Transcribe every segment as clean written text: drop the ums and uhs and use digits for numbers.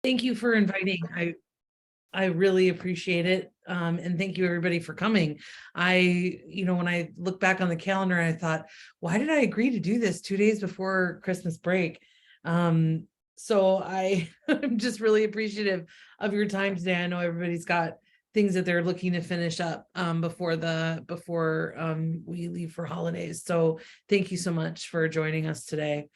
Thank you for inviting. I really appreciate it. And thank you everybody for coming. When I look back on the calendar, I thought, why did I agree to do this 2 days before Christmas break? So I'm just really appreciative of your time today. I know everybody's got things that they're looking to finish up before we leave for holidays. So thank you so much for joining us today.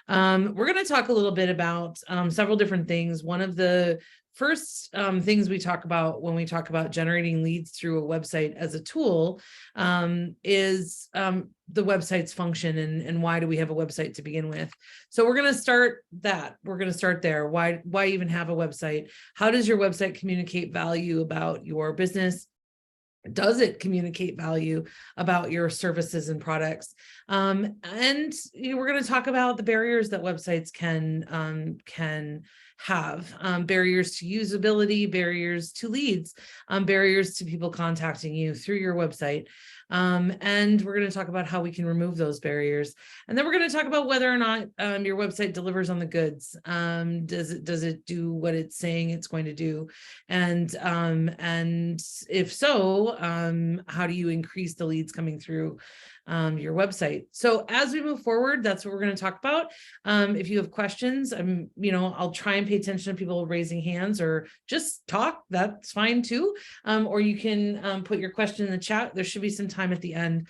We're going to talk a little bit about several different things. One of the first things we talk about when we talk about generating leads through a website as a tool is the website's function and why do we have a website to begin with. So we're going to start that. We're going to start there. Why even have a website? How does your website communicate value about your business? Does it communicate value about your services and products? And we're going to talk about the barriers that websites can have, barriers to usability, barriers to leads, barriers to people contacting you through your website. And we're going to talk about how we can remove those barriers. And then we're going to talk about whether or not your website delivers on the goods. Does it do what it's saying it's going to do? And if so, how do you increase the leads coming through your website? So as we move forward, that's what we're going to talk about. If you have questions, I'll try and pay attention to people raising hands or just talk. That's fine too. Or you can put your question in the chat. There should be some time at the end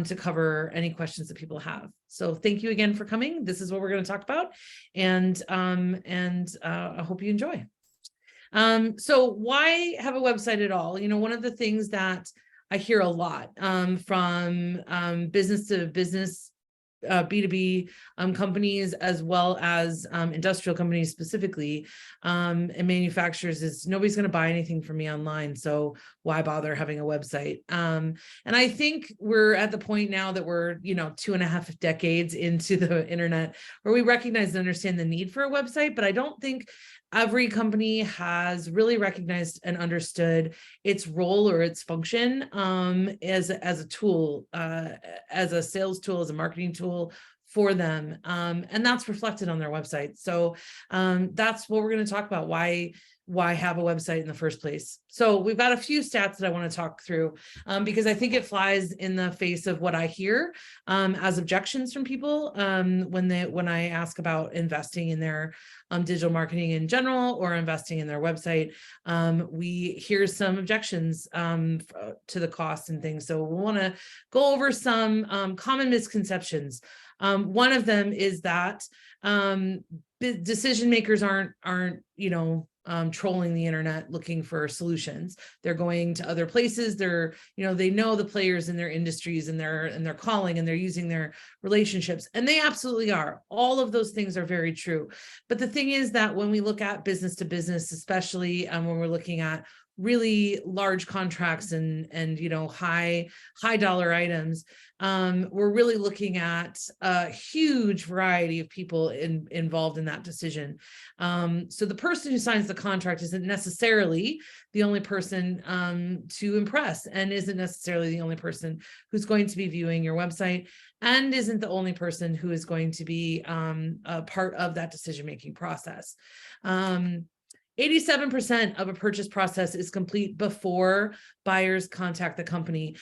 to cover any questions that people have. So thank you again for coming. This is what we're going to talk about, and I hope you enjoy. So why have a website at all? One of the things that I hear a lot from business to business, B2B companies, as well as industrial companies specifically, and manufacturers, is nobody's going to buy anything from me online. So why bother having a website? And I think we're at the point now that we're, 2.5 decades into the internet where we recognize and understand the need for a website, but I don't think every company has really recognized and understood its role or its function as a tool, as a sales tool, as a marketing tool for them. And that's reflected on their website. So that's what we're going to talk about, why have a website in the first place. So we've got a few stats that I want to talk through because I think it flies in the face of what I hear as objections from people when I ask about investing in their digital marketing in general or investing in their website. We hear some objections to the cost and things. So we want to go over some common misconceptions. One of them is that decision makers aren't trolling the internet looking for solutions. They're going to other places. They know the players in their industries and they're calling and they're using their relationships, and they absolutely are. All of those things are very true. But the thing is that when we look at business to business, especially when we're looking at really large contracts and high dollar items, we're really looking at a huge variety of people involved in that decision. So the person who signs the contract isn't necessarily the only person to impress, and isn't necessarily the only person who's going to be viewing your website, and isn't the only person who is going to be a part of that decision-making process. 87% of a purchase process is complete before buyers contact the company.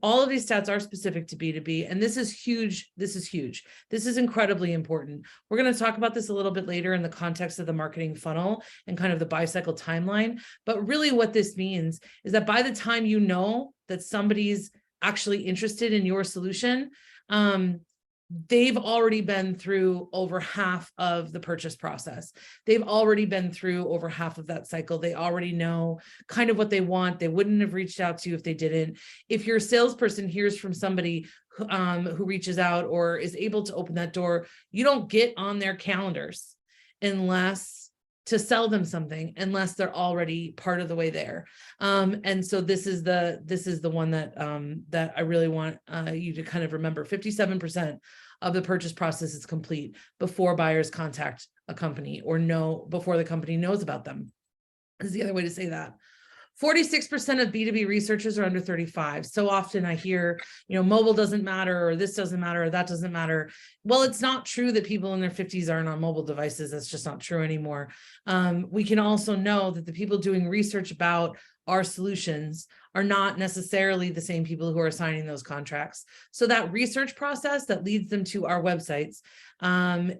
All of these stats are specific to B2B, and this is huge. This is huge. This is incredibly important. We're going to talk about this a little bit later in the context of the marketing funnel and kind of the buy cycle timeline. But really what this means is that by the time you know that somebody's actually interested in your solution, they've already been through over half of the purchase process. They've already been through over half of that cycle. They already know kind of what they want. They wouldn't have reached out to you if they didn't. If your salesperson hears from somebody who reaches out or is able to open that door, you don't get on their calendars to sell them something unless they're already part of the way there. And so this is the one that I really want you to kind of remember. 57% of the purchase process is complete before buyers contact a company, or before the company knows about them, is the other way to say that. 46% of B2B researchers are under 35. So often I hear, mobile doesn't matter, or this doesn't matter, or that doesn't matter. Well, it's not true that people in their 50s aren't on mobile devices. That's just not true anymore. We can also know that the people doing research about our solutions are not necessarily the same people who are signing those contracts. So that research process that leads them to our websites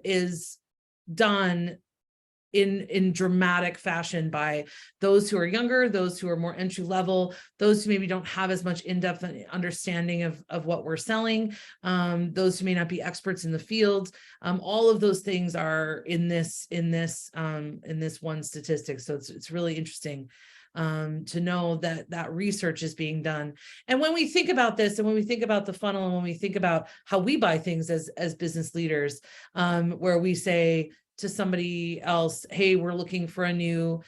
is done in dramatic fashion by those who are younger, those who are more entry level, those who maybe don't have as much in-depth understanding of what we're selling, those who may not be experts in the field. All of those things are in this one statistic. So it's really interesting to know that research is being done. And when we think about this, and when we think about the funnel, and when we think about how we buy things as business leaders, where we say to somebody else, hey, we're looking for a new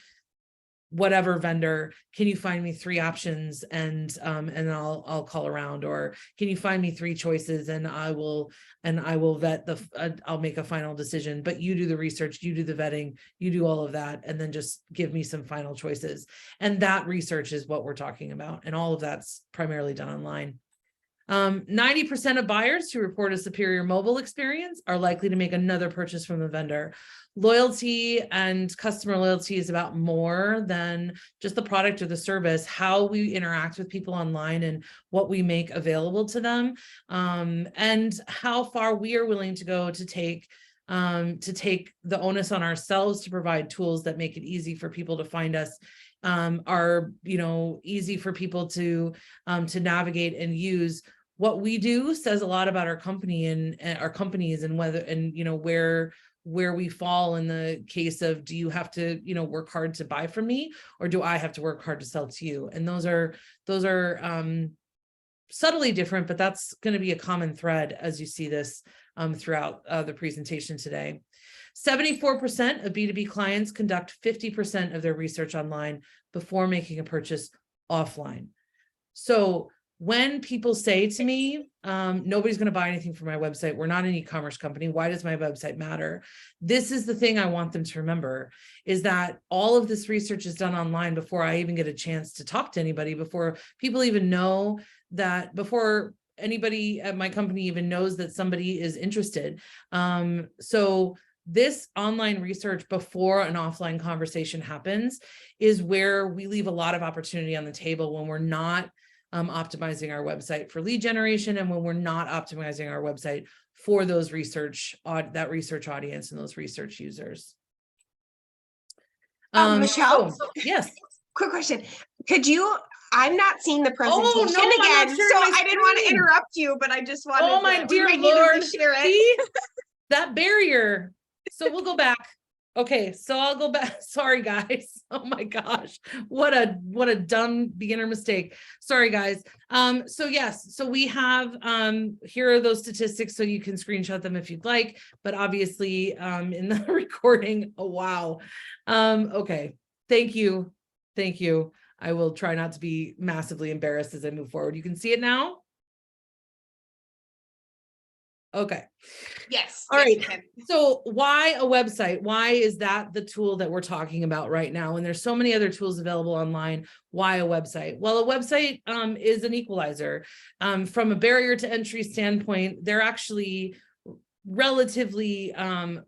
whatever vendor, can you find me 3 options, and I'll call around, or can you find me 3 choices, and I will vet I'll make a final decision, but you do the research, you do the vetting, you do all of that, and then just give me some final choices. And that research is what we're talking about, and all of that's primarily done online. 90% of buyers who report a superior mobile experience are likely to make another purchase from the vendor. Loyalty and customer loyalty is about more than just the product or the service, how we interact with people online and what we make available to them, and how far we are willing to go to take the onus on ourselves to provide tools that make it easy for people to find us, are easy for people to navigate and use. What we do says a lot about our company and our companies, and whether, and where we fall in the case of, do you have to work hard to buy from me, or do I have to work hard to sell to you? And those are subtly different, but that's going to be a common thread as you see this throughout the presentation today. 74% of B2B clients conduct 50% of their research online before making a purchase offline. So when people say to me, nobody's going to buy anything from my website, we're not an e-commerce company, why does my website matter? This is the thing I want them to remember, is that all of this research is done online before I even get a chance to talk to anybody, before people even know that, before anybody at my company even knows that somebody is interested. So this online research before an offline conversation happens is where we leave a lot of opportunity on the table when we're not optimizing our website for lead generation, and when we're not optimizing our website for those that research audience and those research users. Michelle, yes. Quick question. I'm not seeing the presentation again, so I didn't want to interrupt you, but I just wanted my dear Lord, to share it. See? That barrier. So we'll go back. Okay, so I'll go back. Sorry, guys. Oh my gosh, what a dumb beginner mistake. Sorry, guys. So yes, so we have here are those statistics, so you can screenshot them if you'd like, but obviously in the recording. Oh wow. Okay, thank you. I will try not to be massively embarrassed as I move forward. You can see it now. Okay. Yes. All right. So why a website? Why is that the tool that we're talking about right now? And there's so many other tools available online. Why a website? Well, a website is an equalizer. From a barrier to entry standpoint, they're actually relatively low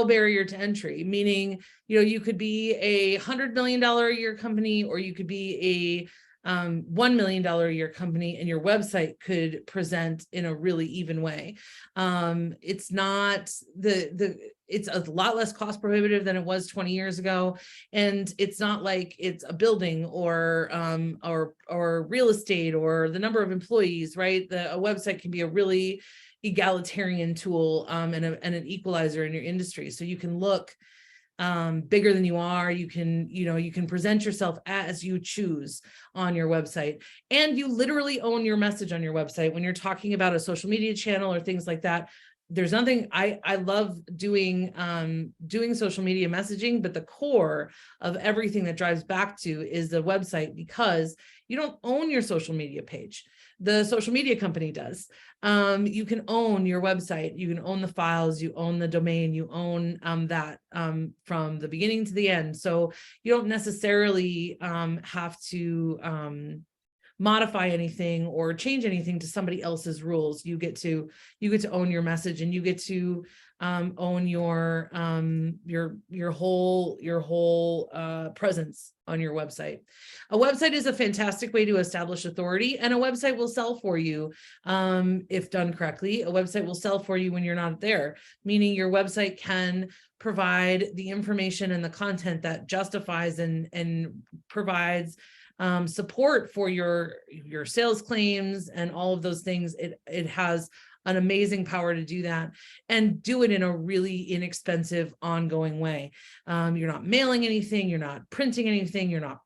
barrier to entry, meaning, you could be a $100 million a year company, or you could be a $1 million a year company, and your website could present in a really even way. It's not it's a lot less cost prohibitive than it was 20 years ago. And it's not like it's a building or real estate or the number of employees, right? A website can be a really egalitarian tool and an equalizer in your industry. So you can look bigger than you are. You can present yourself as you choose on your website, and you literally own your message on your website. When you're talking about a social media channel or things like that, there's nothing, I love doing social media messaging, but the core of everything that drives back to is the website, because you don't own your social media page. the social media company does. You can own your website, you can own the files, you own the domain, you own that from the beginning to the end. So you don't necessarily have to modify anything or change anything to somebody else's rules. You get to own your message, and you get to own your whole presence on your website. A website is a fantastic way to establish authority, and a website will sell for you if done correctly. A website will sell for you when you're not there, meaning your website can provide the information and the content that justifies and provides support for your sales claims and all of those things. It has an amazing power to do that, and do it in a really inexpensive, ongoing way. You're not mailing anything, you're not printing anything, you're not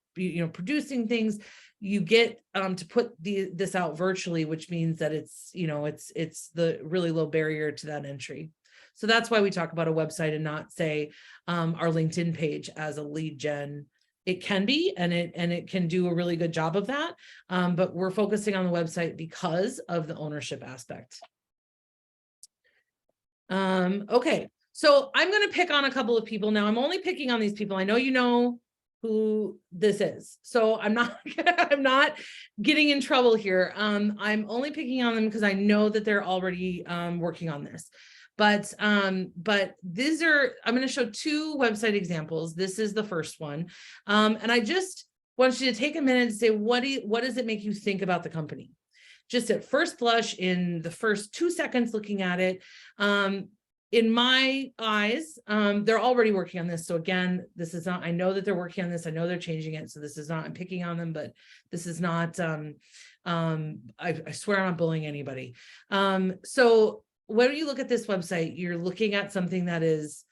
producing things. You get to put this out virtually, which means that it's the really low barrier to that entry. So that's why we talk about a website and not say our LinkedIn page as a lead gen. It can be, and it can do a really good job of that. But we're focusing on the website because of the ownership aspect. Okay, so I'm going to pick on a couple of people now. I'm only picking on these people. I know you know who this is, so I'm not getting in trouble here. I'm only picking on them because I know that they're already working on this. But these are, I'm going to show two website examples. This is the first one. And I just want you to take a minute and say, what does it make you think about the company? Just at first blush, in the first 2 seconds looking at it, in my eyes, they're already working on this. So again, this is not, I know that they're working on this. I know they're changing it. So this is not, I'm picking on them, but this is not, I swear I'm not bullying anybody. So when you look at this website, you're looking at something that is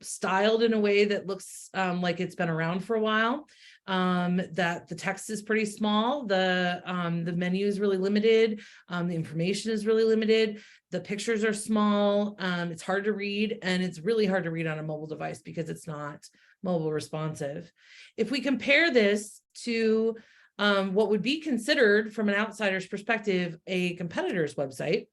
styled in a way that looks like it's been around for a while, that the text is pretty small, the menu is really limited, the information is really limited, the pictures are small, it's hard to read, and it's really hard to read on a mobile device because it's not mobile responsive. If we compare this to what would be considered, from an outsider's perspective, a competitor's website,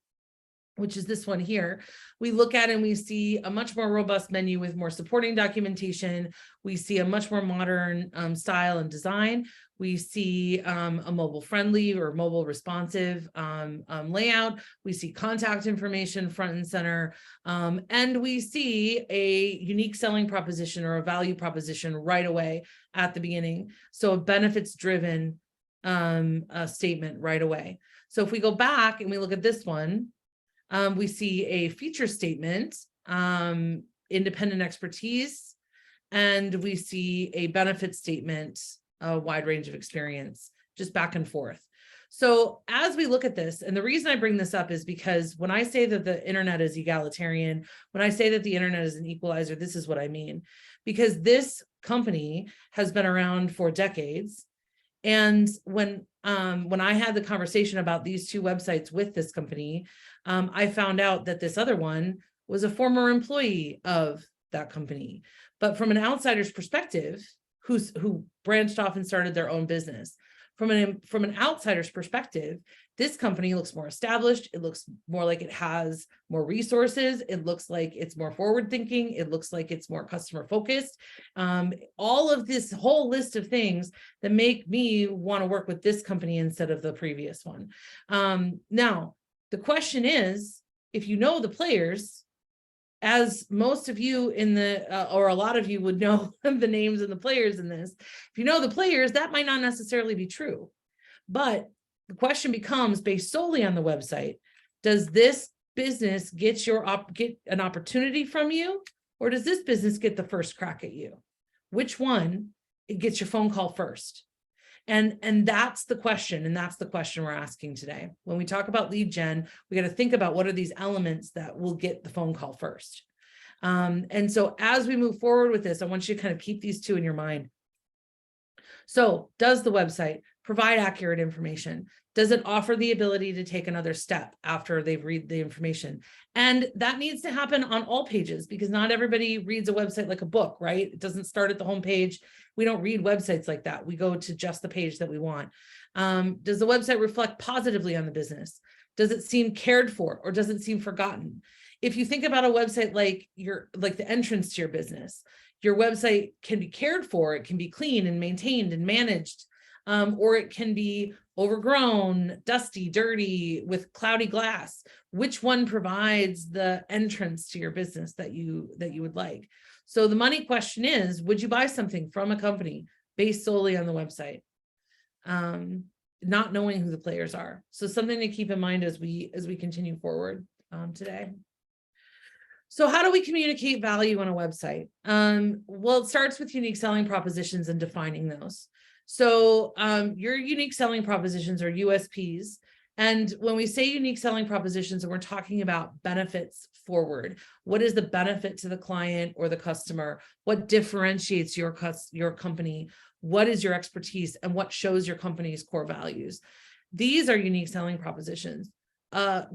which is this one here, we look at and we see a much more robust menu with more supporting documentation. We see a much more modern style and design. We see a mobile friendly or mobile responsive layout. We see contact information front and center. And we see a unique selling proposition or a value proposition right away at the beginning. So a benefits driven statement right away. So if we go back and we look at this one, we see a feature statement, independent expertise, and we see a benefit statement, a wide range of experience, just back and forth. So as we look at this, and the reason I bring this up is because when I say that the internet is egalitarian, when I say that the internet is an equalizer, this is what I mean. Because this company has been around for decades. And when I had the conversation about these two websites with this company, I found out that this other one was a former employee of that company. But from an outsider's perspective, who branched off and started their own business, from an outsider's perspective, this company looks more established. It looks more like it has more resources. It looks like it's more forward thinking. It looks like it's more customer focused. All of this whole list of things that make me want to work with this company instead of the previous one. Now, the question is, if you know the players, as most of you in the, or a lot of you would know the names and the players in this, if you know the players, that might not necessarily be true. But the question becomes, based solely on the website, does this business get an opportunity from you, or does this business get the first crack at you? Which one gets your phone call first? And that's the question, and that's the question we're asking today. When we talk about lead gen, we got to think about what are these elements that will get the phone call first. And so as we move forward with this, I want you to kind of keep these two in your mind. So does the website provide accurate information? Does it offer the ability to take another step after they've read the information? And that needs to happen on all pages, because not everybody reads a website like a book, right? It doesn't start at the home page. We don't read websites like that. We go to just the page that we want. Does the website reflect positively on the business? Does it seem cared for, or does it seem forgotten? If you think about a website like the entrance to your business, your website can be cared for, it can be clean and maintained and managed, or it can be overgrown, dusty, dirty, with cloudy glass. Which one provides the entrance to your business that you would like? So the money question is, would you buy something from a company based solely on the website? Not knowing who the players are. So something to keep in mind as we continue forward today. So how do we communicate value on a website? Well, it starts with unique selling propositions and defining those. So your unique selling propositions are USPs. And when we say unique selling propositions, and we're talking about benefits forward, what is the benefit to the client or the customer? What differentiates your company? What is your expertise, and what shows your company's core values? These are unique selling propositions.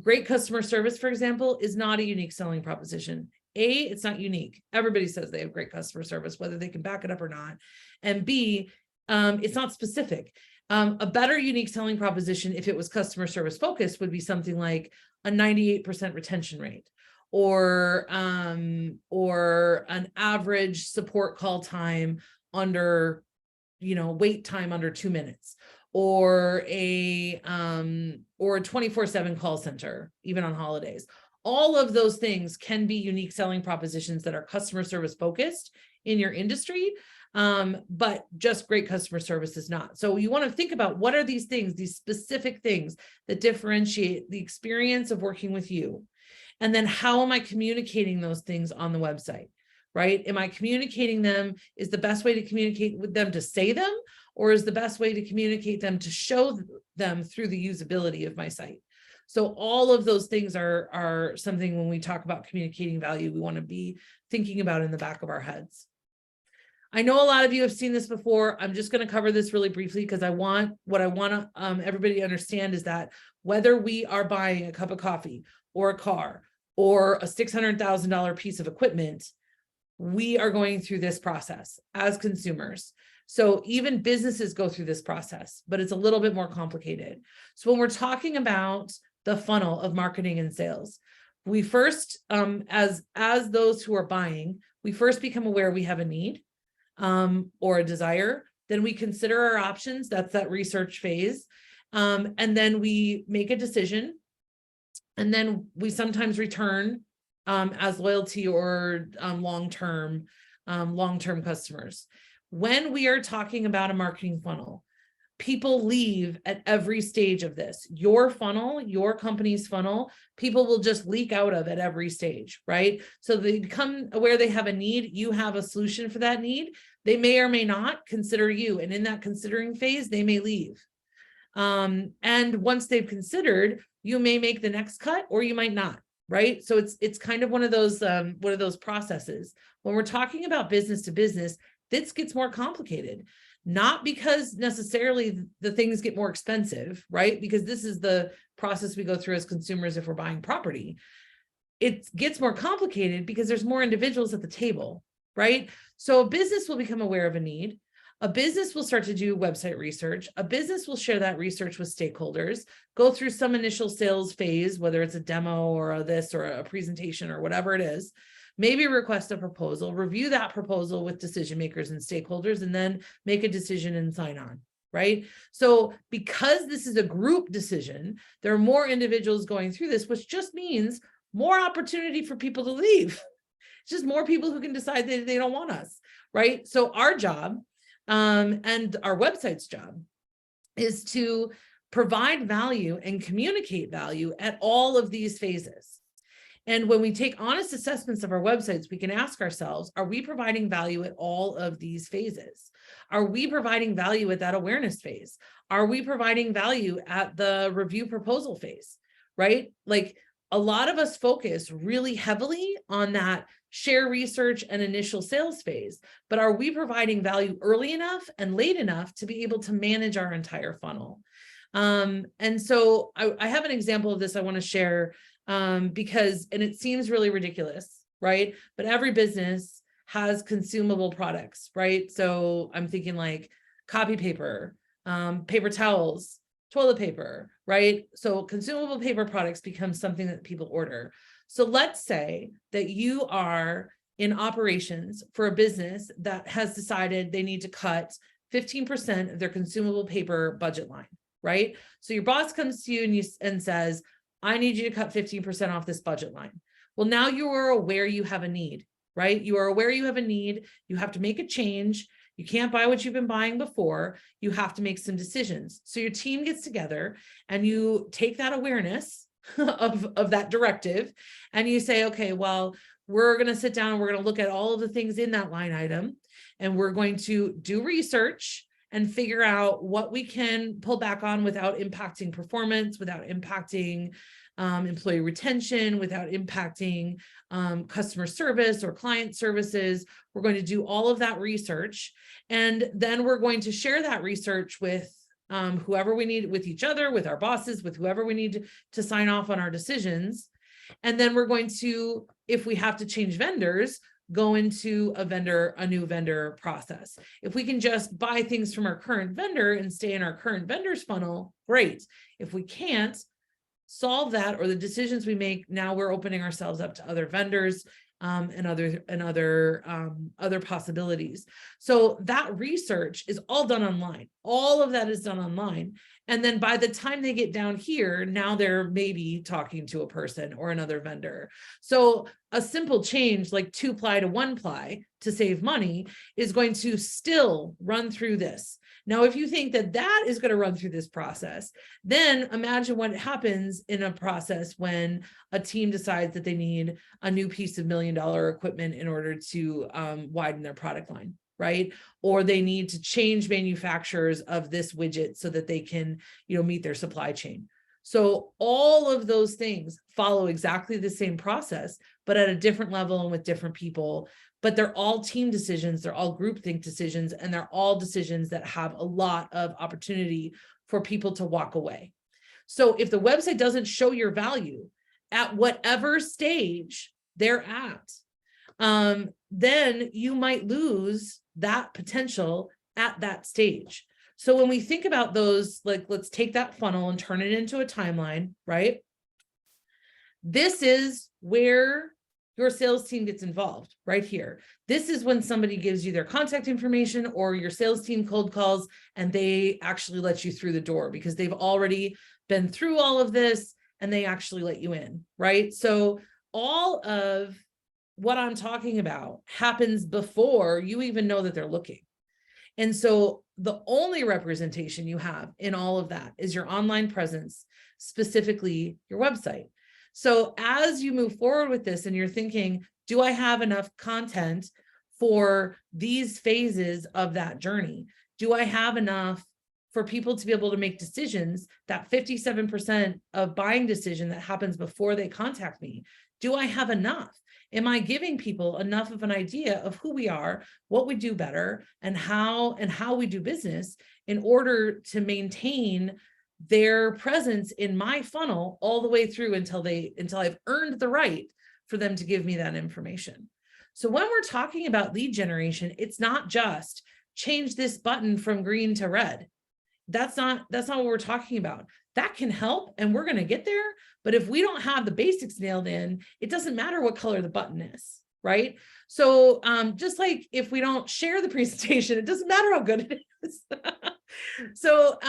Great customer service, for example, is not a unique selling proposition. It's not unique. Everybody says they have great customer service, whether they can back it up or not. And B, it's not specific. A better unique selling proposition, if it was customer service focused, would be something like a 98% retention rate, or an average support call time under, wait time under 2 minutes, or a 24/7 call center, even on holidays. All of those things can be unique selling propositions that are customer service focused in your industry. But just great customer service is not. So you want to think about, what are these things, these specific things that differentiate the experience of working with you? And then how am I communicating those things on the website, right? Am I communicating them? Is the best way to communicate with them to say them, or is the best way to communicate them to show them through the usability of my site? So all of those things are something, when we talk about communicating value, we want to be thinking about in the back of our heads. I know a lot of you have seen this before. I'm just going to cover this really briefly, because what I want everybody to understand is that whether we are buying a cup of coffee or a car or a $600,000 piece of equipment, we are going through this process as consumers. So even businesses go through this process, but it's a little bit more complicated. So when we're talking about the funnel of marketing and sales, we first, as those who are buying, we first become aware we have a need or a desire. Then we consider our options. That's that research phase. And then we make a decision. And then we sometimes return as loyalty or long-term customers. When we are talking about a marketing funnel, people leave at every stage of this. Your funnel, your company's funnel, people will just leak out of at every stage, right? So they become aware they have a need. You have a solution for that need. They may or may not consider you. And in that considering phase, they may leave. And once they've considered, you may make the next cut, or you might not, right? So it's kind of one of those processes. When we're talking about business to business, this gets more complicated. Not because necessarily the things get more expensive, right? Because this is the process we go through as consumers if we're buying property. It gets more complicated because there's more individuals at the table, right? So a business will become aware of a need. A business will start to do website research. A business will share that research with stakeholders, go through some initial sales phase, whether it's a demo or a presentation or whatever it is. Maybe request a proposal, review that proposal with decision makers and stakeholders, and then make a decision and sign on, right? So because this is a group decision, there are more individuals going through this, which just means more opportunity for people to leave. It's just more people who can decide that they don't want us, right? So our job and our website's job is to provide value and communicate value at all of these phases. And when we take honest assessments of our websites, we can ask ourselves, are we providing value at all of these phases? Are we providing value at that awareness phase? Are we providing value at the review proposal phase, right? Like a lot of us focus really heavily on that share research and initial sales phase, but are we providing value early enough and late enough to be able to manage our entire funnel? And so I have an example of this I want to share because it seems really ridiculous, right? But every business has consumable products, right? So I'm thinking like copy paper, paper towels, toilet paper, right? So consumable paper products become something that people order. So let's say that you are in operations for a business that has decided they need to cut 15% of their consumable paper budget line, right? So your boss comes to you and says, I need you to cut 15% off this budget line. Well, now you are aware you have a need, right? You are aware you have a need. You have to make a change. You can't buy what you've been buying before. You have to make some decisions. So your team gets together and you take that awareness of that directive and you say, okay, well, we're going to sit down and we're going to look at all of the things in that line item and we're going to do research and figure out what we can pull back on without impacting performance, without impacting employee retention, without impacting customer service or client services. We're going to do all of that research. And then we're going to share that research with whoever we need, with each other, with our bosses, with whoever we need to sign off on our decisions. And then we're going to, if we have to change vendors, go into a new vendor process. If we can just buy things from our current vendor and stay in our current vendor's funnel, great. If we can't solve that, or the decisions we make, now we're opening ourselves up to other vendors and other possibilities. So that research is all done online. All of that is done online. And then by the time they get down here, now they're maybe talking to a person or another vendor. So a simple change like 2-ply to 1-ply to save money is going to still run through this. Now, if you think that that is going to run through this process, then imagine what happens in a process when a team decides that they need a new piece of $1 million equipment in order to widen their product line, right? Or they need to change manufacturers of this widget so that they can, meet their supply chain. So all of those things follow exactly the same process, but at a different level and with different people. But they're all team decisions, they're all groupthink decisions, and they're all decisions that have a lot of opportunity for people to walk away. So if the website doesn't show your value at whatever stage they're at, then you might lose that potential at that stage. So when we think about those, like, let's take that funnel and turn it into a timeline, right? This is where your sales team gets involved right here. This is when somebody gives you their contact information, or your sales team cold calls and they actually let you through the door because they've already been through all of this and they actually let you in, right? So all of what I'm talking about happens before you even know that they're looking. And so the only representation you have in all of that is your online presence, specifically your website. So as you move forward with this and you're thinking, do I have enough content for these phases of that journey? Do I have enough for people to be able to make decisions? That 57% of buying decision that happens before they contact me, do I have enough? Am I giving people enough of an idea of who we are, what we do better, and how we do business in order to maintain their presence in my funnel all the way through until I've earned the right for them to give me that information? So when we're talking about lead generation, it's not just change this button from green to red. That's not what we're talking about. That can help and we're going to get there. But if we don't have the basics nailed in, it doesn't matter what color the button is, right? So just like if we don't share the presentation, it doesn't matter how good it is. So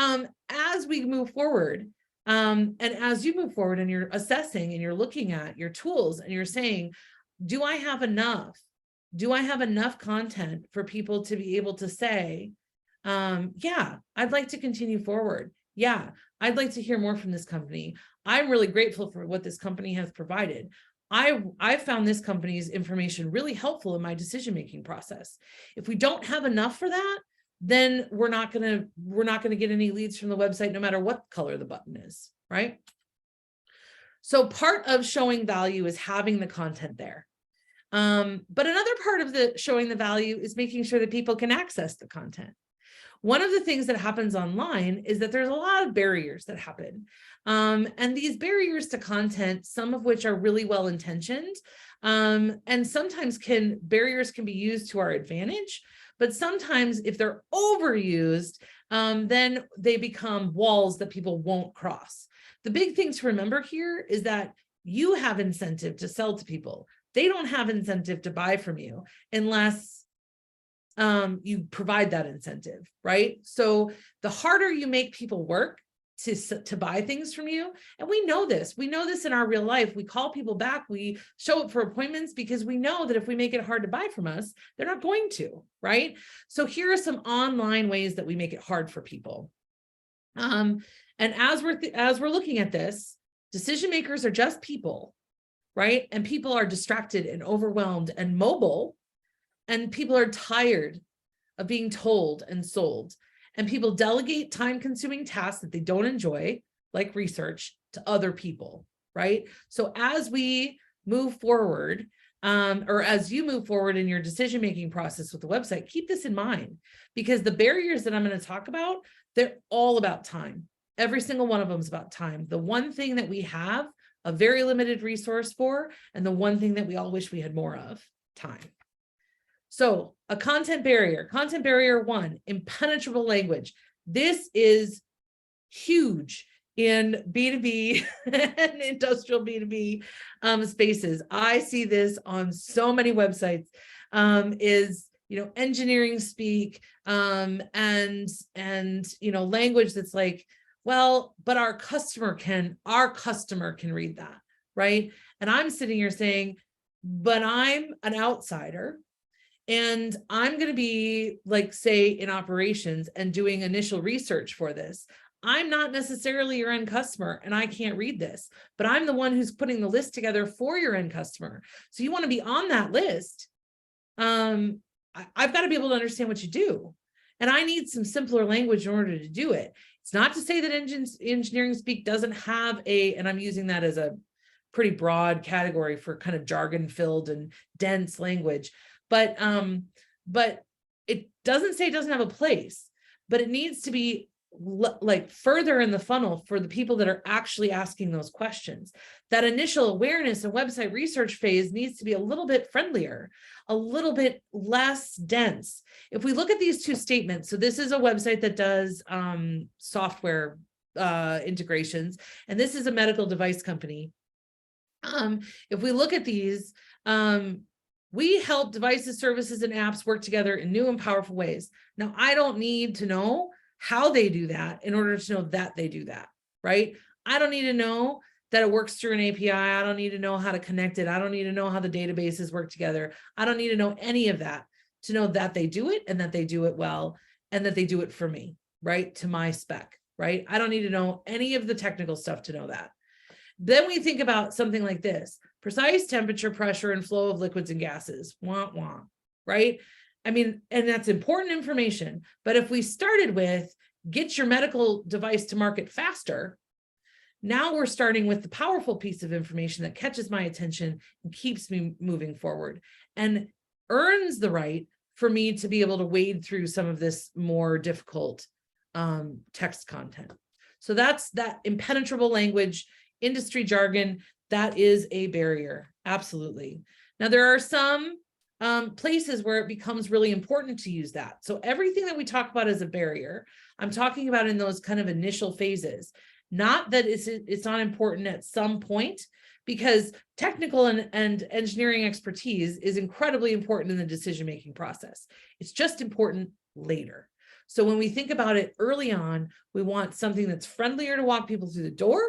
as we move forward, and as you move forward and you're assessing and you're looking at your tools and you're saying, do I have enough? Do I have enough content for people to be able to say, yeah, I'd like to continue forward. Yeah, I'd like to hear more from this company. I'm really grateful for what this company has provided. I found this company's information really helpful in my decision-making process. If we don't have enough for that, then we're not gonna get any leads from the website, no matter what color the button is, right? So part of showing value is having the content there. But another part of the showing the value is making sure that people can access the content. One of the things that happens online is that there's a lot of barriers that happen. And these barriers to content, some of which are really well-intentioned, and sometimes barriers can be used to our advantage, but sometimes if they're overused, then they become walls that people won't cross. The big thing to remember here is that you have incentive to sell to people. They don't have incentive to buy from you unless you provide that incentive, right? So the harder you make people work to buy things from you, and we know this in our real life. We call people back, we show up for appointments because we know that if we make it hard to buy from us, they're not going to, right? So here are some online ways that we make it hard for people. And as we're looking at this, decision makers are just people, right? And people are distracted and overwhelmed and mobile, and people are tired of being told and sold. And people delegate time-consuming tasks that they don't enjoy, like research, to other people, right? So as we move forward, or as you move forward in your decision-making process with the website, keep this in mind, because the barriers that I'm going to talk about, they're all about time. Every single one of them is about time. The one thing that we have a very limited resource for, and the one thing that we all wish we had more of, time. So a content barrier 1, impenetrable language. This is huge in B2B and industrial B2B spaces. I see this on so many websites, is, engineering speak, and language that's like, well, but our customer can read that, right? And I'm sitting here saying, but I'm an outsider, and I'm going to be, like, say, in operations and doing initial research for this. I'm not necessarily your end customer, and I can't read this, but I'm the one who's putting the list together for your end customer. So you want to be on that list. I've got to be able to understand what you do. And I need some simpler language in order to do it. It's not to say that engineering speak doesn't have and I'm using that as a pretty broad category for kind of jargon-filled and dense language. But it doesn't say it doesn't have a place, but it needs to be like further in the funnel for the people that are actually asking those questions. That initial awareness and website research phase needs to be a little bit friendlier, a little bit less dense. If we look at these two statements, so this is a website that does software integrations, and this is a medical device company. If we look at these, we help devices, services, and apps work together in new and powerful ways. Now, I don't need to know how they do that in order to know that they do that, right? I don't need to know that it works through an API. I don't need to know how to connect it. I don't need to know how the databases work together. I don't need to know any of that to know that they do it, and that they do it well, and that they do it for me, right? To my spec, right? I don't need to know any of the technical stuff to know that. Then we think about something like this: precise temperature, pressure, and flow of liquids and gases, right? I mean, and that's important information. But if we started with get your medical device to market faster, now we're starting with the powerful piece of information that catches my attention and keeps me moving forward and earns the right for me to be able to wade through some of this more difficult text content. So that's that impenetrable language, industry jargon. That is a barrier. Absolutely. Now, there are some places where it becomes really important to use that. So everything that we talk about as a barrier, I'm talking about in those kind of initial phases. Not that it's not important at some point, because technical and engineering expertise is incredibly important in the decision-making process. It's just important later. So when we think about it early on, we want something that's friendlier to walk people through the door.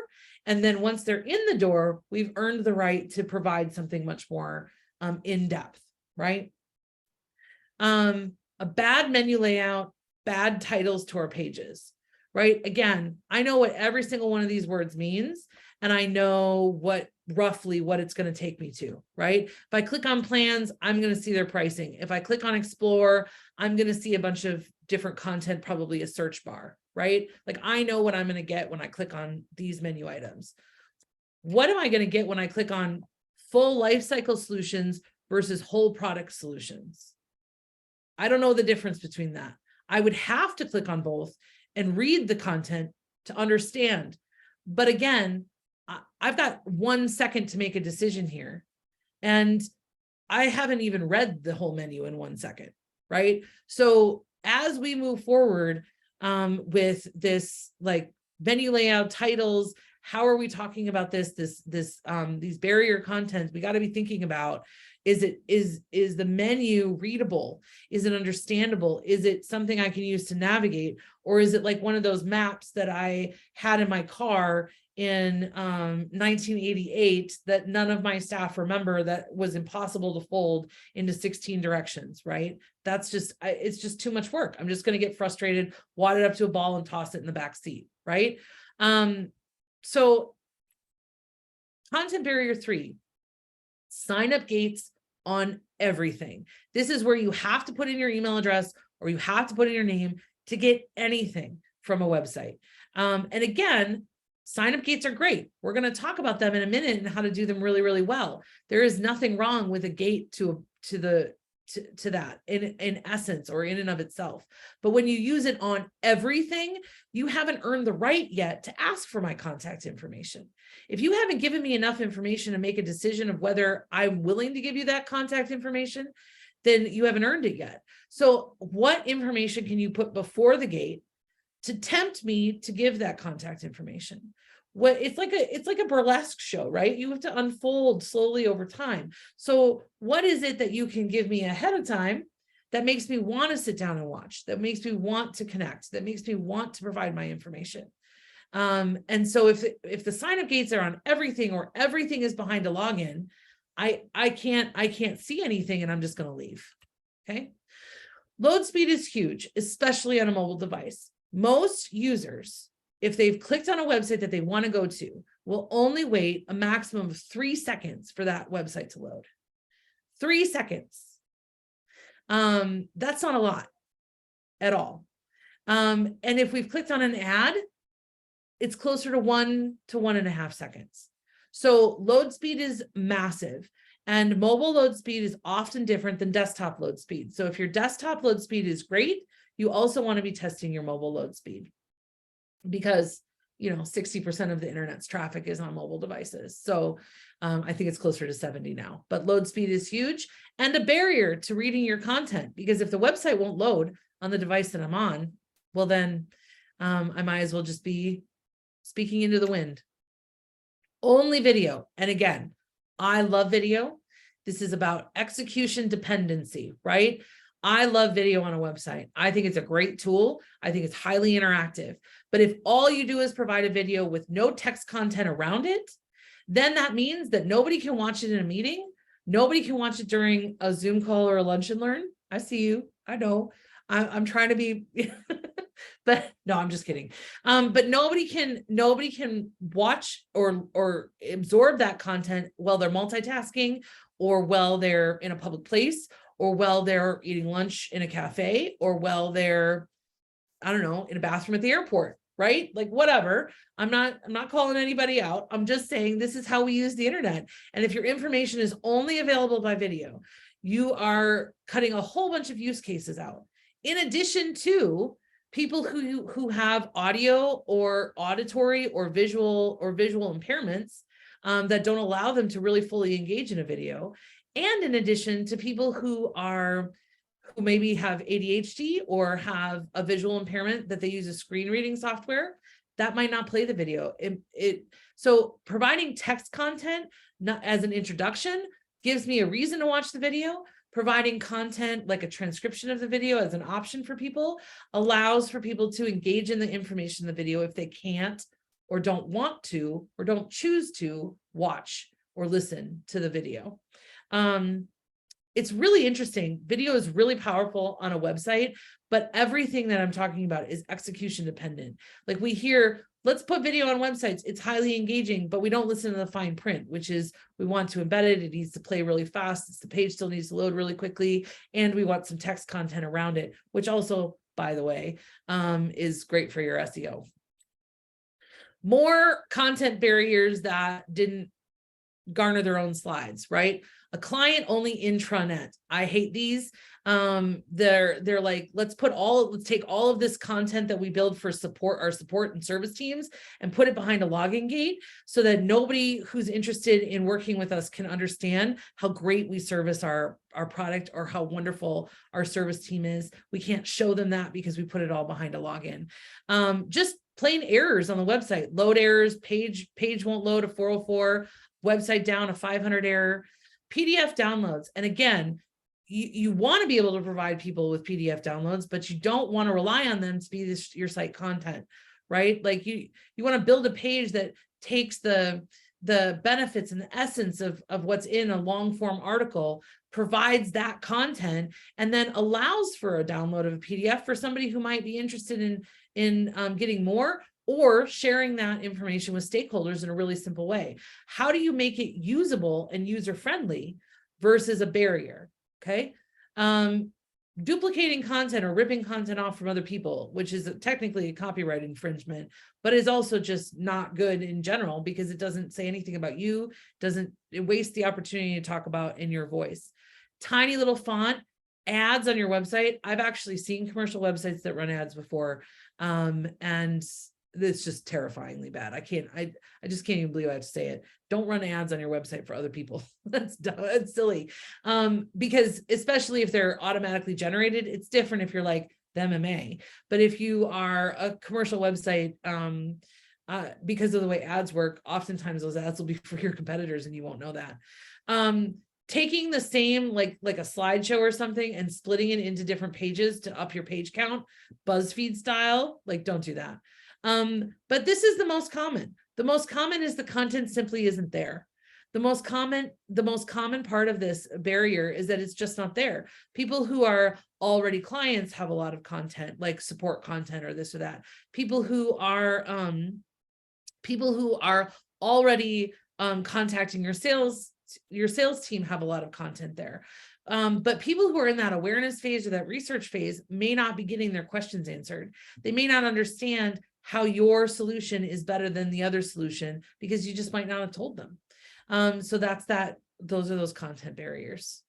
And then once they're in the door, we've earned the right to provide something much more in-depth, right? A bad menu layout, bad titles to our pages, right? Again, I know what every single one of these words means, and I know roughly what it's going to take me to, right? If I click on plans, I'm going to see their pricing. If I click on explore, I'm going to see a bunch of different content, probably a search bar, right? Like, I know what I'm going to get when I click on these menu items. What am I going to get when I click on full life cycle solutions versus whole product solutions? I don't know the difference between that. I would have to click on both and read the content to understand. But again, I've got 1 second to make a decision here, and I haven't even read the whole menu in 1 second, right? So as we move forward with this, like venue layout, titles, how are we talking about these barrier contents? We got to be thinking about, is the menu readable? Is it understandable? Is it something I can use to navigate? Or is it like one of those maps that I had in my car in 1988 that none of my staff remember, that was impossible to fold into 16 directions, right? That's just, it's just too much work. I'm just going to get frustrated, wad it up to a ball and toss it in the back seat, right? So content barrier 3, sign up gates on everything. This is where you have to put in your email address or you have to put in your name to get anything from a website. And again, sign up gates are great. We're going to talk about them in a minute and how to do them really, really well. There is nothing wrong with a gate to that in essence or in and of itself. But when you use it on everything, you haven't earned the right yet to ask for my contact information. If you haven't given me enough information to make a decision of whether I'm willing to give you that contact information, then you haven't earned it yet. So what information can you put before the gate to tempt me to give that contact information? What it's like a burlesque show, right? You have to unfold slowly over time. So what is it that you can give me ahead of time that makes me want to sit down and watch, that makes me want to connect, that makes me want to provide my information? And so if the sign-up gates are on everything or everything is behind a login, I can't see anything and I'm just going to leave. Okay. Load speed is huge, especially on a mobile device. Most users, if they've clicked on a website that they want to go to, will only wait a maximum of 3 seconds for that website to load. 3 seconds. That's not a lot at all. And if we've clicked on an ad, it's closer to 1 to 1.5 seconds. So load speed is massive, and mobile load speed is often different than desktop load speed. So if your desktop load speed is great, you also want to be testing your mobile load speed, because 60% of the internet's traffic is on mobile devices. So I think it's closer to 70 now, but load speed is huge and a barrier to reading your content, because if the website won't load on the device that I'm on, well then I might as well just be speaking into the wind. Only video. And again, I love video. This is about execution dependency, right? I love video on a website. I think it's a great tool. I think it's highly interactive. But if all you do is provide a video with no text content around it, then that means that nobody can watch it in a meeting. Nobody can watch it during a Zoom call or a lunch and learn. I see you. I know. I'm trying to be, but no, I'm just kidding. But nobody can watch or absorb that content while they're multitasking, or while they're in a public place, or while they're eating lunch in a cafe, or while they're, I don't know, in a bathroom at the airport, right? Like whatever. I'm not calling anybody out. I'm just saying this is how we use the internet. And if your information is only available by video, you are cutting a whole bunch of use cases out. In addition to people who have audio or auditory or visual impairments that don't allow them to really fully engage in a video. And in addition to people who maybe have ADHD or have a visual impairment that they use a screen reading software that might not play the video. So providing text content not as an introduction gives me a reason to watch the video. Providing content like a transcription of the video as an option for people allows for people to engage in the information in the video if they can't or don't want to or don't choose to watch or listen to the video. It's really interesting. Video is really powerful on a website, but everything that I'm talking about is execution dependent. Like we hear, let's put video on websites. It's highly engaging, but we don't listen to the fine print, which is we want to embed it. It needs to play really fast. The page still needs to load really quickly. And we want some text content around it, which also, by the way, is great for your SEO. More content barriers that didn't garner their own slides, right? A client only intranet. I hate these. They're like, let's take all of this content that we build for our support and service teams and put it behind a login gate so that nobody who's interested in working with us can understand how great we service our our product or how wonderful our service team is. We can't show them that because we put it all behind a login. Just plain errors on the website, load errors, page won't load, a 404, website down, a 500 error, PDF downloads. And again, you want to be able to provide people with PDF downloads, but you don't want to rely on them to be your site content, right? Like you want to build a page that takes the benefits and the essence of what's in a long form article, provides that content, and then allows for a download of a PDF for somebody who might be interested in getting more, or sharing that information with stakeholders in a really simple way. How do you make it usable and user-friendly versus a barrier? Okay. Duplicating content or ripping content off from other people, which is technically a copyright infringement, but is also just not good in general because it doesn't say anything about you, it wastes the opportunity to talk about in your voice. Tiny little font, ads on your website. I've actually seen commercial websites that run ads before, and it's just terrifyingly bad. I just can't even believe I have to say it. Don't run ads on your website for other people. That's dumb. That's silly. Because especially if they're automatically generated, it's different if you're like the MMA. But if you are a commercial website, because of the way ads work, oftentimes those ads will be for your competitors and you won't know that. Taking the same, like a slideshow or something and splitting it into different pages to up your page count, BuzzFeed style, like don't do that. But this is the most common. The most common is the content simply isn't there. The most common part of this barrier is that it's just not there. People who are already clients have a lot of content, like support content or this or that. People who are already contacting your sales team have a lot of content there. But people who are in that awareness phase or that research phase may not be getting their questions answered. They may not understand how your solution is better than the other solution because you just might not have told them. So those are those content barriers.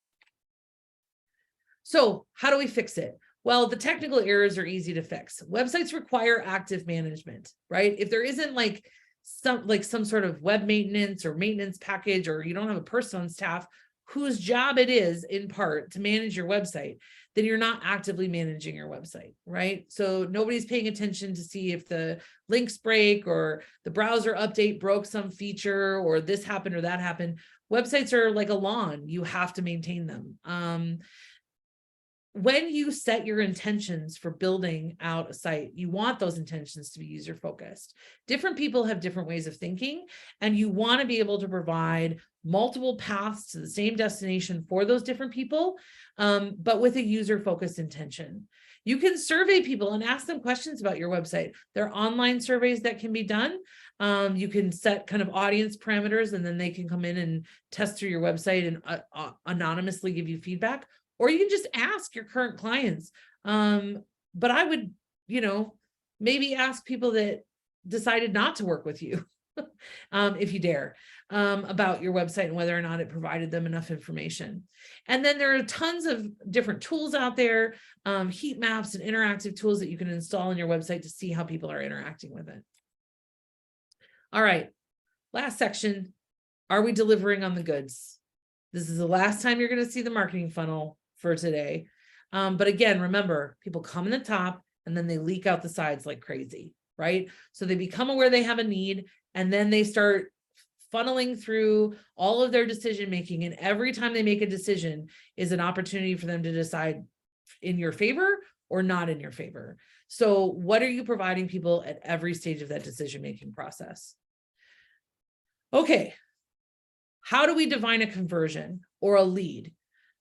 So how do we fix it? Well, the technical errors are easy to fix. Websites require active management, right? If there isn't some sort of web maintenance or maintenance package, or you don't have a person on staff whose job it is in part to manage your website, then you're not actively managing your website, right? So nobody's paying attention to see if the links break or the browser update broke some feature or this happened or that happened. Websites are like a lawn. You have to maintain them. When you set your intentions for building out a site, you want those intentions to be user focused. Different people have different ways of thinking, and you want to be able to provide multiple paths to the same destination for those different people, but with a user focused intention. You can survey people and ask them questions about your website. There are online surveys that can be done. You can set kind of audience parameters, and then they can come in and test through your website and anonymously give you feedback. Or you can just ask your current clients. But I would, maybe ask people that decided not to work with you, if you dare, about your website and whether or not it provided them enough information. And then there are tons of different tools out there, heat maps and interactive tools that you can install on your website to see how people are interacting with it. All right, last section. Are we delivering on the goods? This is the last time you're going to see the marketing funnel for today. But again, remember, people come in the top and then they leak out the sides like crazy, right? So they become aware they have a need, and then they start funneling through all of their decision-making. And every time they make a decision is an opportunity for them to decide in your favor or not in your favor. So what are you providing people at every stage of that decision-making process? Okay. How do we define a conversion or a lead?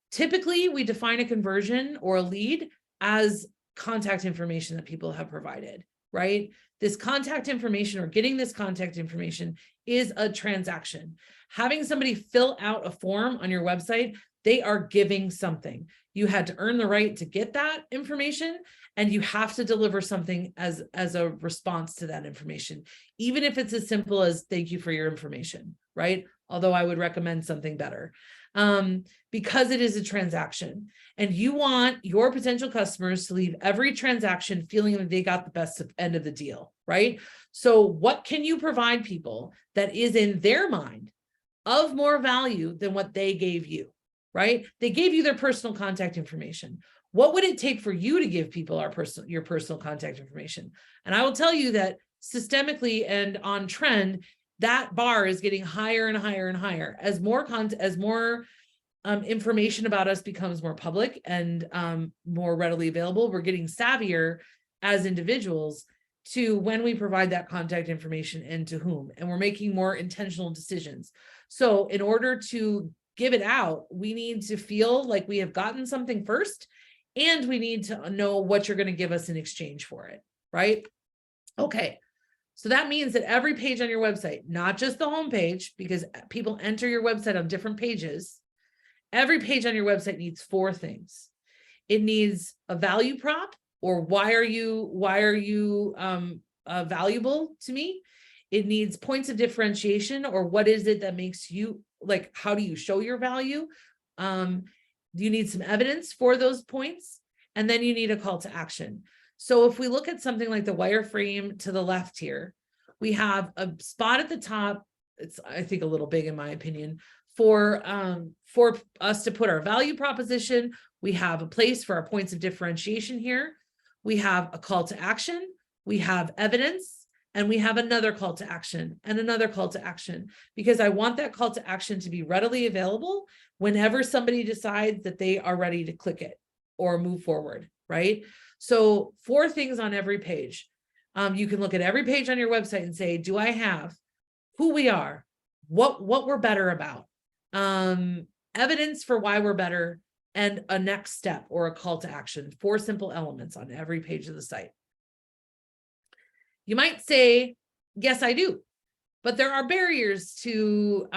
Typically, we define a conversion or a lead as contact information that people have provided, right? This contact information or getting this contact information is a transaction. Having somebody fill out a form on your website, they are giving something. You had to earn the right to get that information, and you have to deliver something as a response to that information, even if it's as simple as thank you for your information, right? Although I would recommend something better. Because it is a transaction, and you want your potential customers to leave every transaction feeling that they got the best end of the deal, right? So what can you provide people that is in their mind of more value than what they gave you, right? They gave you their personal contact information. What would it take for you to give people your personal contact information? And I will tell you that systemically and on trend, that bar is getting higher and higher and higher as more information about us becomes more public and more readily available. We're getting savvier as individuals to when we provide that contact information and to whom, and we're making more intentional decisions. So in order to give it out, we need to feel like we have gotten something first, and we need to know what you're going to give us in exchange for it, right? Okay. So that means that every page on your website, not just the homepage, because people enter your website on different pages, every page on your website needs 4 things. It needs a value prop, or why are you valuable to me? It needs points of differentiation, or what is it that makes you, like, how do you show your value? You need some evidence for those points, and then you need a call to action. So if we look at something like the wireframe to the left here, we have a spot at the top. It's, I think, a little big in my opinion, for us to put our value proposition. We have a place for our points of differentiation here. We have a call to action. We have evidence, and we have another call to action and another call to action, because I want that call to action to be readily available whenever somebody decides that they are ready to click it or move forward, right? So 4 things on every page. You can look at every page on your website and say, do I have who we are, what we're better about, evidence for why we're better, and a next step or a call to action. 4 simple elements on every page of the site. You might say, yes, I do, but there are barriers to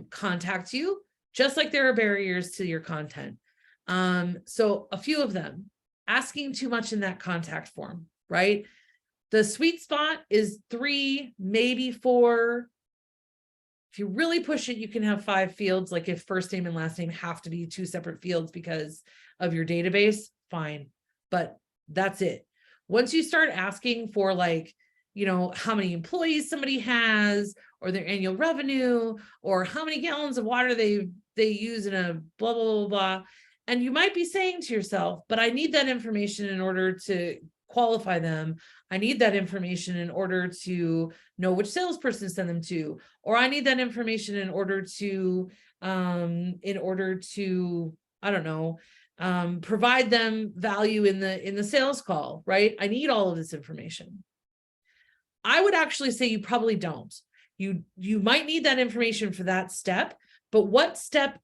contact you, just like there are barriers to your content. So a few of them: asking too much in that contact form, right? The sweet spot is 3, maybe 4. If you really push it, you can have 5 fields. Like if first name and last name have to be 2 separate fields because of your database, fine. But that's it. Once you start asking for, like, you know, how many employees somebody has, or their annual revenue, or how many gallons of water they use in a blah, blah, blah, blah. And you might be saying to yourself, but I need that information in order to qualify them. I need that information in order to know which salesperson to send them to, or I need that information in order to, I don't know, provide them value in the sales call, right? I need all of this information. I would actually say you probably don't. You might need that information for that step, but what step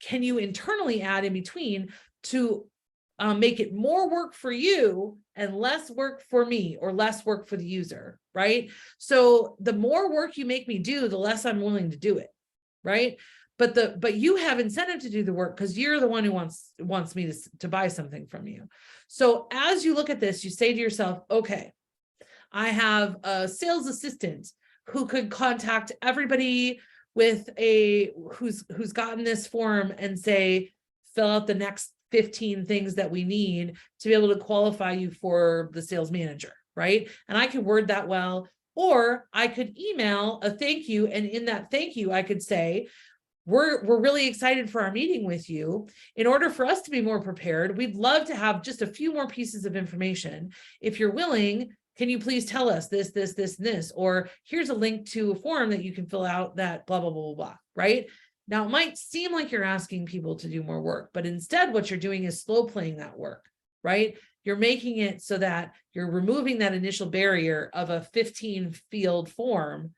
can you internally add in between to make it more work for you and less work for me, or less work for the user, right? So the more work you make me do, the less I'm willing to do it, right? But you have incentive to do the work because you're the one who wants me to buy something from you. So as you look at this, you say to yourself, okay, I have a sales assistant who could contact everybody with who's gotten this form and say, fill out the next 15 things that we need to be able to qualify you for the sales manager, right? And I could word that well, or I could email a thank you, and in that thank you, I could say, we're really excited for our meeting with you. In order for us to be more prepared, we'd love to have just a few more pieces of information. If you're willing, can you please tell us this, this, this, and this? Or here's a link to a form that you can fill out that blah, blah, blah, blah, blah, right? Now, it might seem like you're asking people to do more work, but instead what you're doing is slow playing that work, right? You're making it so that you're removing that initial barrier of a 15 field form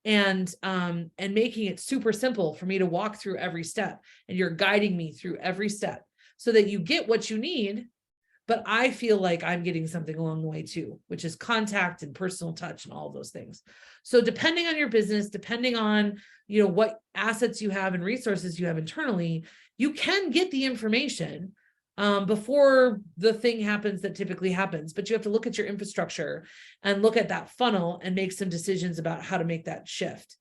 and making it super simple for me to walk through every step. And you're guiding me through every step so that you get what you need, but I feel like I'm getting something along the way too, which is contact and personal touch and all of those things. So depending on your business, depending on, you know, what assets you have and resources you have internally, you can get the information before the thing happens that typically happens, but you have to look at your infrastructure and look at that funnel and make some decisions about how to make that shift.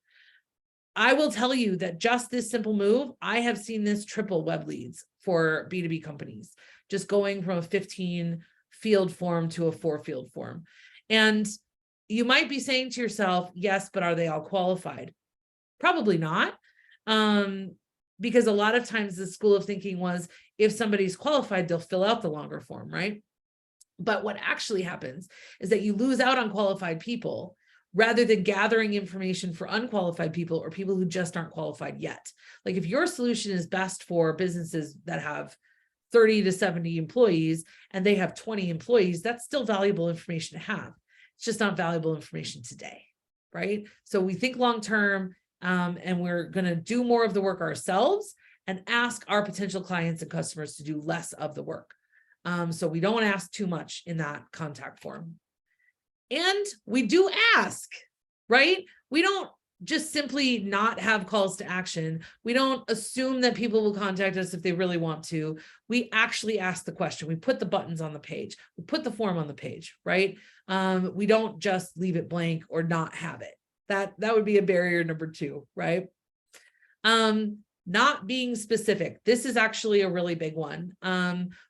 I will tell you that just this simple move, I have seen this triple web leads for B2B companies, just going from a 15 field form to a 4 field form. And you might be saying to yourself, yes, but are they all qualified? Probably not. because a lot of times the school of thinking was, if somebody's qualified, they'll fill out the longer form, right? But what actually happens is that you lose out on qualified people rather than gathering information for unqualified people or people who just aren't qualified yet. Like if your solution is best for businesses that have 30 to 70 employees and they have 20 employees, that's still valuable information to have. It's just not valuable information today, right? So we think long-term, and we're going to do more of the work ourselves and ask our potential clients and customers to do less of the work. So we don't want to ask too much in that contact form. And we do ask, right? We don't just simply not have calls to action. We don't assume that people will contact us if they really want to. We actually ask the question. We put the buttons on the page. We put the form on the page, right? We don't just leave it blank or not have it. That would be a barrier number 2, right? Not being specific. This is actually a really big one.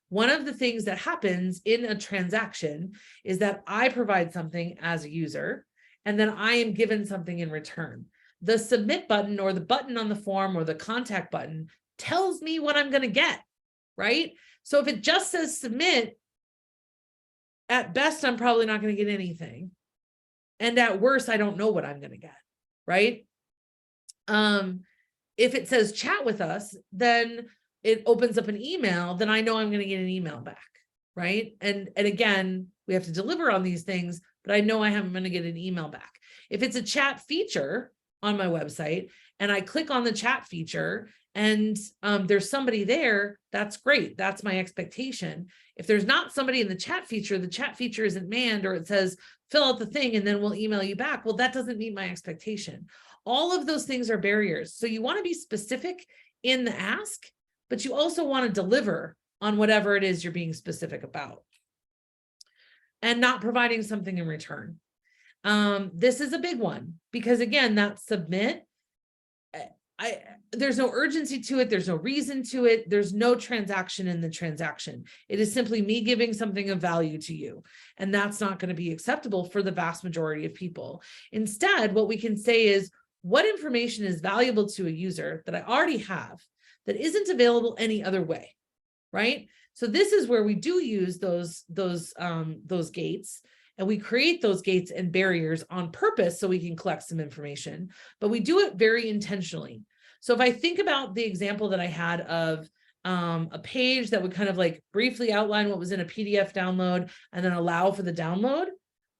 One of the things that happens in a transaction is that I provide something as a user, and then I am given something in return. The submit button or the button on the form or the contact button tells me what I'm going to get, right? So if it just says submit, at best, I'm probably not going to get anything. And at worst, I don't know what I'm going to get, right? If it says chat with us, then it opens up an email, then I know I'm going to get an email back, right? And again, we have to deliver on these things, but I know I'm going to get an email back. If it's a chat feature on my website and I click on the chat feature and there's somebody there, that's great. That's my expectation. If there's not somebody in the chat feature isn't manned, or it says, fill out the thing and then we'll email you back. Well, that doesn't meet my expectation. All of those things are barriers. So you want to be specific in the ask, but you also want to deliver on whatever it is you're being specific about. And not providing something in return. This is a big one because again, that submit, there's no urgency to it. There's no reason to it. There's no transaction in the transaction. It is simply me giving something of value to you. And that's not going to be acceptable for the vast majority of people. Instead, what we can say is, what information is valuable to a user that I already have that isn't available any other way, right? So this is where we do use those gates, and we create those gates and barriers on purpose so we can collect some information, but we do it very intentionally. So if I think about the example that I had of a page that would kind of like briefly outline what was in a PDF download and then allow for the download,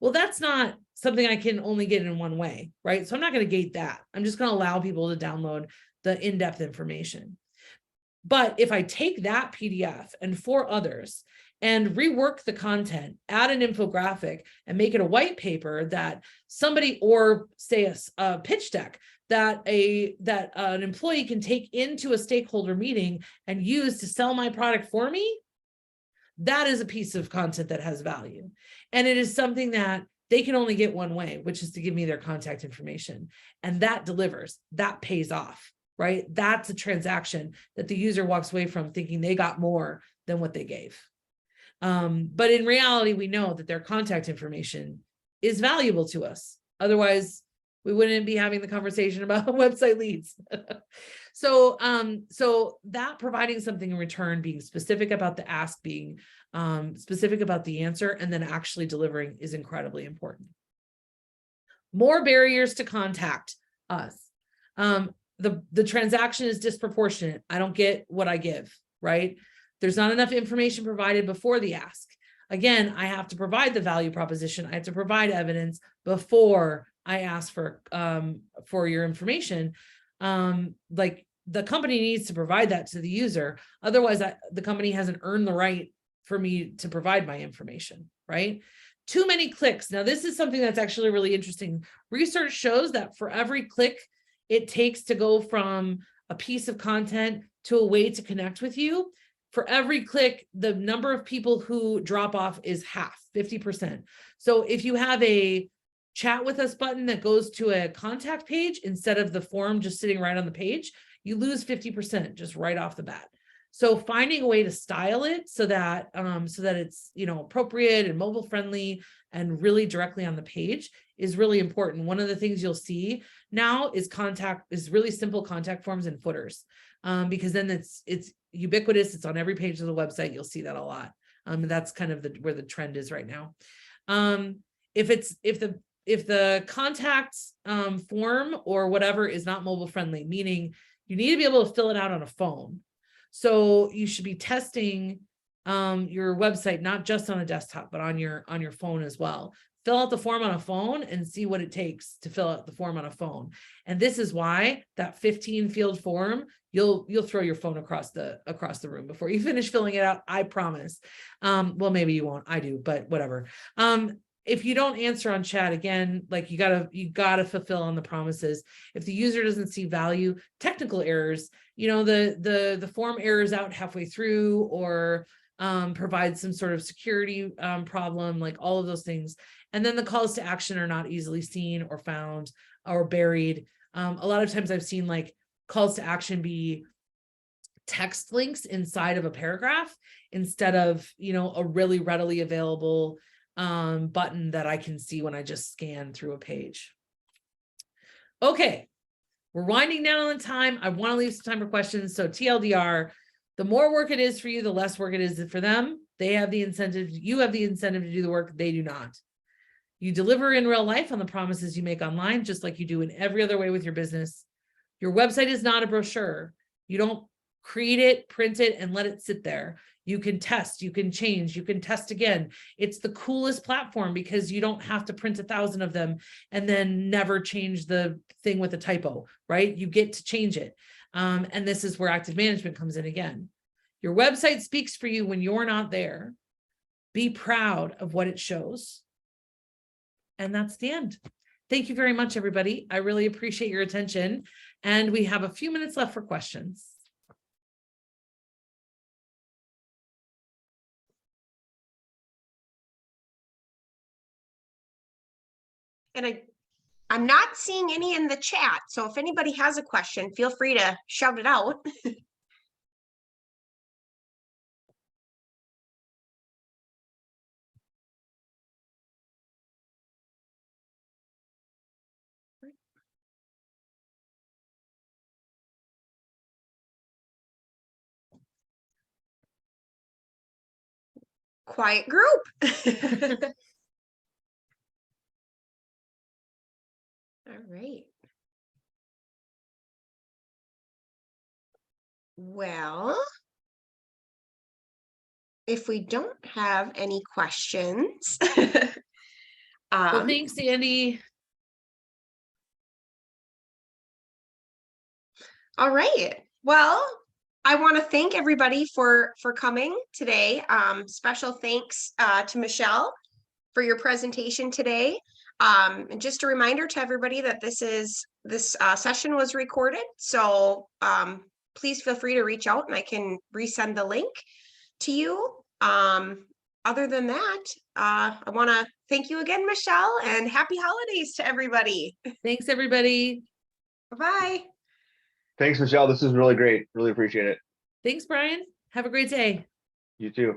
well, that's not something I can only get in one way, right? So I'm not going to gate that. I'm just going to allow people to download the in-depth information. But if I take that PDF and 4 others and rework the content, add an infographic and make it a white paper that somebody, or say a pitch deck that an employee can take into a stakeholder meeting and use to sell my product for me, that is a piece of content that has value. And it is something that they can only get one way, which is to give me their contact information. And that delivers, that pays off, right? That's a transaction that the user walks away from thinking they got more than what they gave. But in reality, we know that their contact information is valuable to us. Otherwise, we wouldn't be having the conversation about website leads. So that providing something in return, being specific about the ask, being specific about the answer, and then actually delivering is incredibly important. More barriers to contact us. The transaction is disproportionate. I don't get what I give, right? There's not enough information provided before the ask. Again, I have to provide the value proposition. I have to provide evidence before I ask for your information. Like the company needs to provide that to the user. Otherwise, the company hasn't earned the right for me to provide my information, right? Too many clicks. Now, this is something that's actually really interesting. Research shows that for every click it takes to go from a piece of content to a way to connect with you, for every click, the number of people who drop off is half, 50%. So if you have a chat with us button that goes to a contact page instead of the form just sitting right on the page, you lose 50% just right off the bat. So finding a way to style it so that it's, appropriate and mobile friendly and really directly on the page is really important. One of the things you'll see now is really simple contact forms and footers. because then it's ubiquitous. It's on every page of the website. You'll see that a lot. That's kind of where the trend is right now. If the contact form or whatever is not mobile friendly, meaning you need to be able to fill it out on a phone. So you should be testing your website, not just on a desktop, but on your phone as well. Fill out the form on a phone and see what it takes to fill out the form on a phone. And this is why that 15 field form, you'll throw your phone across the room before you finish filling it out. I promise. Well, maybe you won't. I do, but whatever. If you don't answer on chat, again, like you gotta fulfill on the promises. If the user doesn't see value, technical errors, the form errors out halfway through, or provide some sort of security problem, like all of those things. And then the calls to action are not easily seen or found or buried. A lot of times I've seen like calls to action be text links inside of a paragraph instead of, a really readily available button that I can see when I just scan through a page. Okay, we're winding down on the time. I want to leave some time for questions. So TLDR, the more work it is for you, the less work it is for them. They have the incentive. You have the incentive to do the work. They do not. You deliver in real life on the promises you make online, just like you do in every other way with your business. Your website is not a brochure. You don't create it, print it, and let it sit there. You can test, you can change, you can test again. It's the coolest platform because you don't have to print 1,000 of them and then never change the thing with a typo, right? You get to change it. And this is where active management comes in again. Your website speaks for you when you're not there. Be proud of what it shows. And that's the end. Thank you very much, everybody. I really appreciate your attention. And we have a few minutes left for questions. And I'm not seeing any in the chat. So if anybody has a question, feel free to shout it out. Quiet group. All right. Well, if we don't have any questions. Well, thanks, Andy. All right. Well, I want to thank everybody for coming today. Special thanks to Michelle for your presentation today. And just a reminder to everybody that this session was recorded. So please feel free to reach out and I can resend the link to you. Other than that, I want to thank you again, Michelle, and happy holidays to everybody. Thanks, everybody. Bye. Thanks, Michelle. This is really great. Really appreciate it. Thanks, Brian. Have a great day. You too.